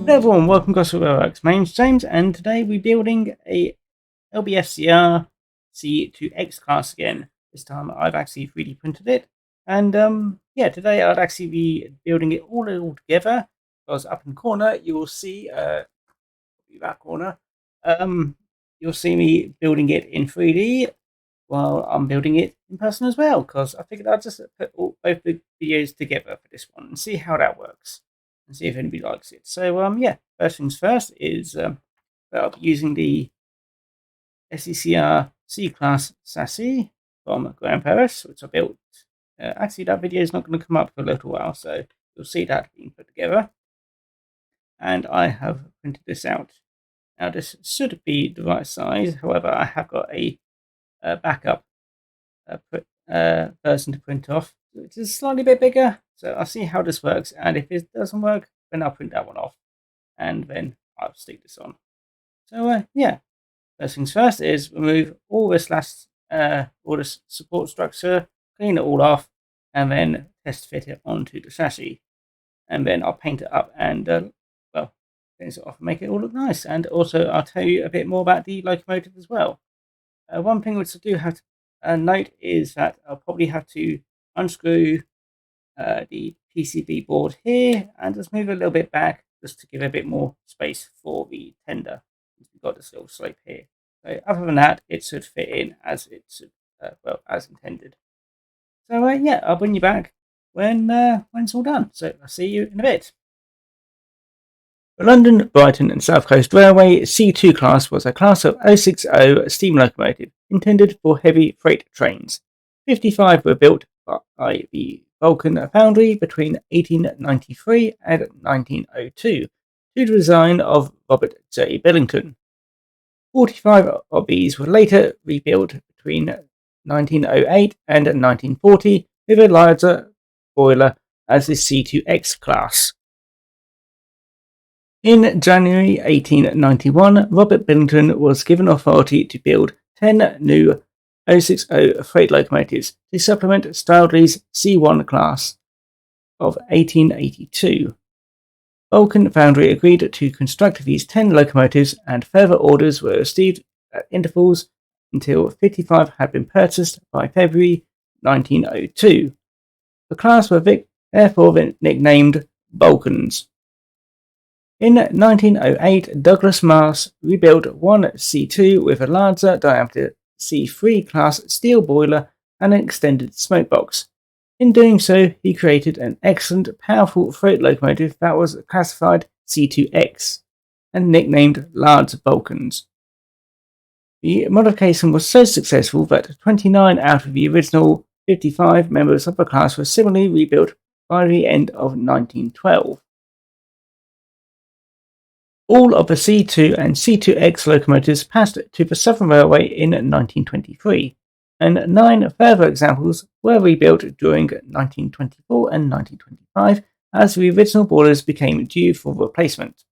Hello everyone, welcome to Gosport Railworks. My name's James, and today we're building a LBSCR C2X class again. This time I've actually 3D printed it, and today I'd actually be building it all together. Because up in the corner you will see that corner, you'll see me building it in 3D while I'm building it in person as well. Because I figured I'd just put both the videos together for this one and see how that works. And see if anybody likes it. So first things first is I'll be using the LBSCR C-Class chassis from Grand Paris, which I built. Actually, that video is not going to come up for a little while, so you'll see that being put together. And I have printed this out. Now, this should be the right size. However, I have got a backup version to print off, which is slightly bit bigger. So I'll see how this works, and if it doesn't work, then I'll print that one off, and then I'll stick this on. So first things first is remove all this all this support structure, clean it all off, and then test fit it onto the chassis. And then I'll paint it up and finish it off and make it all look nice. And also I'll tell you a bit more about the locomotive as well. One thing which I do have to note is that I'll probably have to unscrew the PCB board here and just move a little bit back just to give a bit more space for the tender. We've got this little slope here. So other than that, it should fit in as it should, as intended. So I'll bring you back when it's all done. So I'll see you in a bit. The London, Brighton and South Coast Railway C2 class was a class of 060 steam locomotive intended for heavy freight trains. 55 were built by the Vulcan Foundry between 1893 and 1902 to the design of Robert J. Billington. 45 of these were later rebuilt between 1908 and 1940 with a larger boiler as the C2X class. In January 1891, Robert Billington was given authority to build 10 new 060 freight locomotives to supplement Stroudley's C1 class of 1882. Vulcan Foundry agreed to construct these 10 locomotives, and further orders were received at intervals until 55 had been purchased by February 1902. The class were therefore nicknamed Vulcans. In 1908, Douglas Mars rebuilt one C2 with a larger diameter C3 class steel boiler and an extended smoke box. In doing so, he created an excellent, powerful freight locomotive that was classified C2X and nicknamed Large Vulcans. The modification was so successful that 29 out of the original 55 members of the class were similarly rebuilt by the end of 1912. All of the C2 and C2X locomotives passed to the Southern Railway in 1923, and 9 further examples were rebuilt during 1924 and 1925 as the original boilers became due for replacement.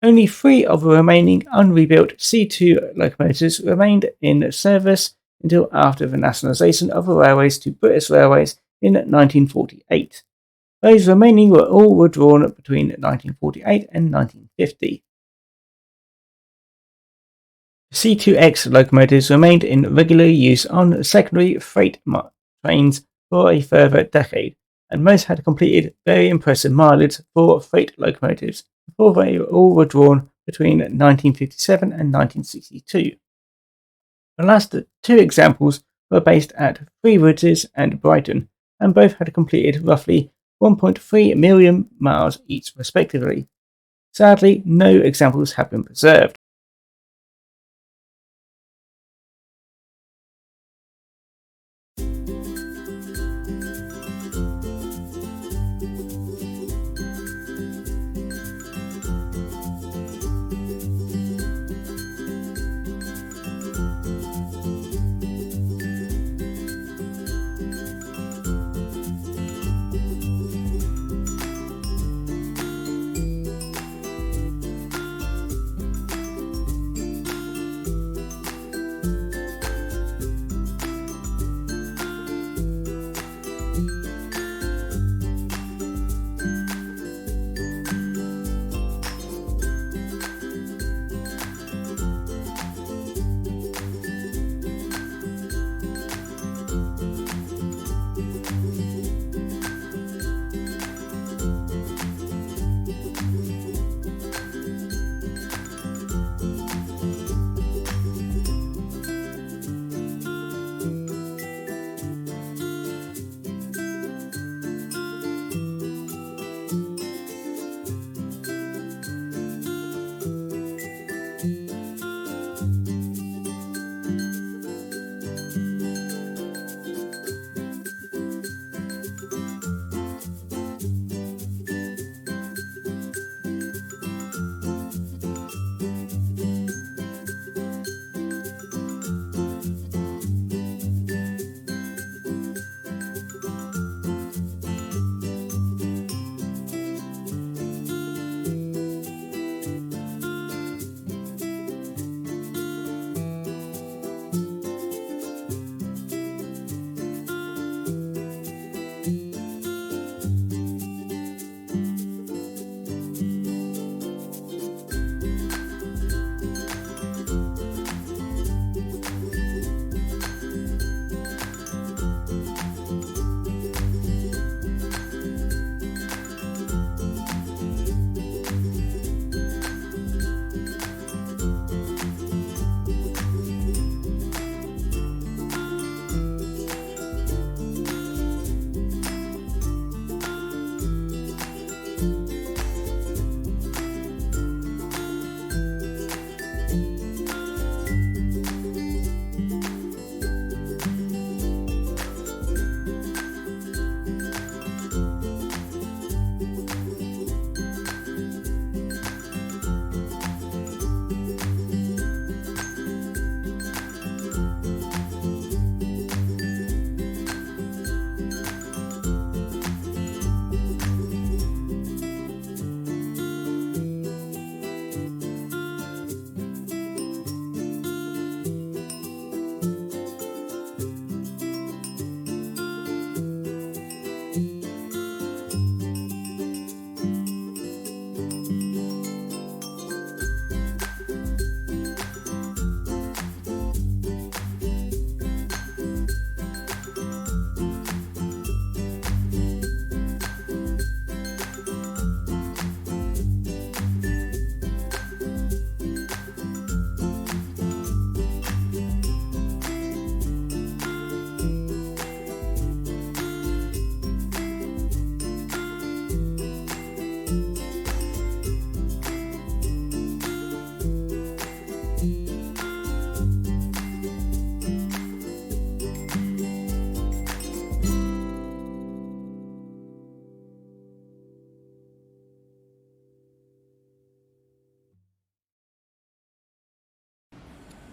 Only 3 of the remaining unrebuilt C2 locomotives remained in service until after the nationalisation of the railways to British Railways in 1948. Those remaining were all withdrawn between 1948 and 1950. C2X locomotives remained in regular use on secondary freight trains for a further decade, and most had completed very impressive mileage for freight locomotives before they were all withdrawn between 1957 and 1962. The last 2 examples were based at Three Bridges and Brighton, and both had completed roughly 1.3 million miles each respectively. Sadly, no examples have been preserved.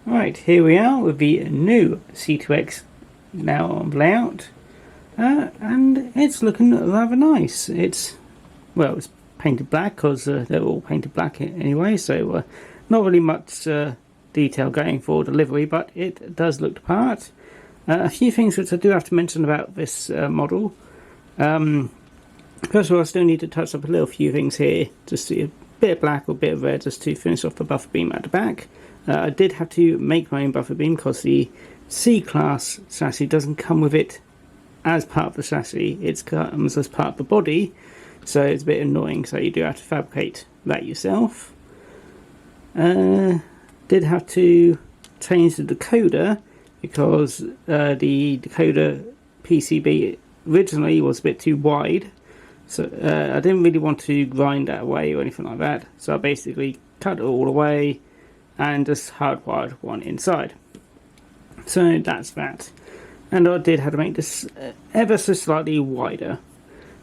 Right, here we are with the new C2X now on layout, and it's looking rather nice. It's painted black because they're all painted black anyway, so not really much detail going for delivery, but it does look the part. A few things which I do have to mention about this model. First of all, I still need to touch up a little few things here, just a bit of black or a bit of red, just to finish off the buffer beam at the back. I did have to make my own buffer beam because the C-Class chassis doesn't come with it as part of the chassis, it comes as part of the body, so it's a bit annoying, so you do have to fabricate that yourself. Did have to change the decoder because the decoder PCB originally was a bit too wide, so I didn't really want to grind that away or anything like that, so I basically cut it all away and just hardwired one inside. So that's that. And I did have to make this ever so slightly wider,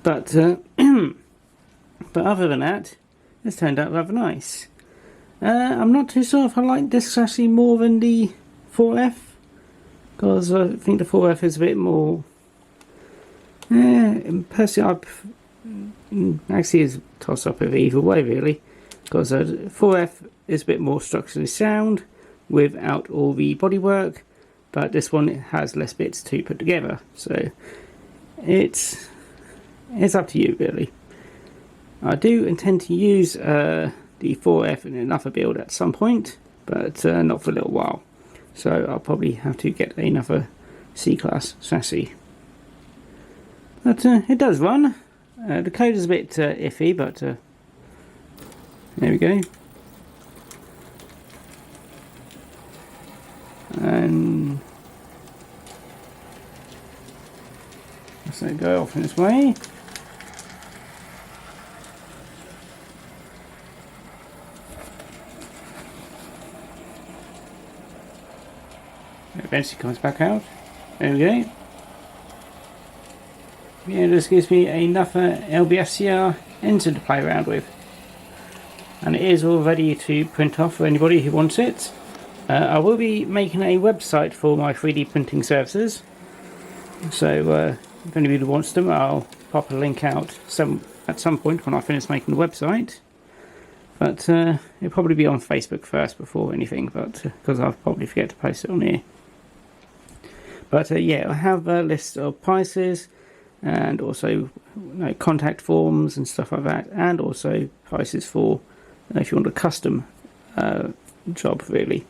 but but other than that, it's turned out rather nice. I'm not too sure if I like this chassis more than the 4F, because I think the 4F is a bit more. Personally, actually is a toss up of either way really, because 4F is a bit more structurally sound without all the bodywork, but this one has less bits to put together, so it's up to you really. I do intend to use the 4F in another build at some point, but not for a little while, so I'll probably have to get another C-Class chassis. But it does run. The code is a bit iffy, but there we go. And let's let it go off in this way. It eventually comes back out. There we go. Yeah, this gives me another LBSCR engine to play around with, and it is all ready to print off for anybody who wants it. I will be making a website for my 3D printing services, so if anybody wants them, I'll pop a link out at some point when I finish making the website. But it'll probably be on Facebook first before anything, but because I'll probably forget to post it on here. But yeah, I have a list of prices, and also contact forms and stuff like that, and also prices for if you want a custom job really.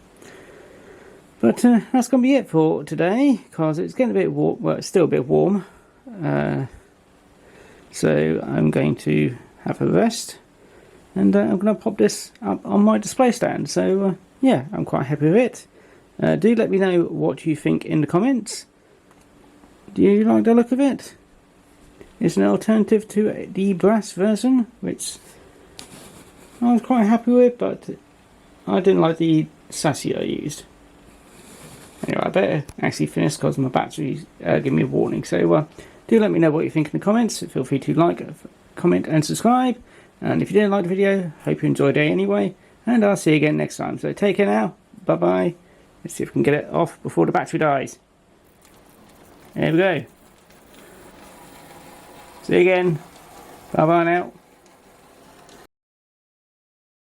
But that's going to be it for today, because it's getting a bit warm. Well, it's still a bit warm, so I'm going to have a rest, and I'm going to pop this up on my display stand. So yeah, I'm quite happy with it. Do let me know what you think in the comments. Do you like the look of it? It's an alternative to the brass version, which I was quite happy with, but I didn't like the chassis I used. Anyway, I better actually finish because my batteries give me a warning. So do let me know what you think in the comments. Feel free to like, comment and subscribe. And if you didn't like the video, hope you enjoyed it anyway. And I'll see you again next time. So take care now. Bye bye. Let's see if we can get it off before the battery dies. There we go. See you again. Bye bye now.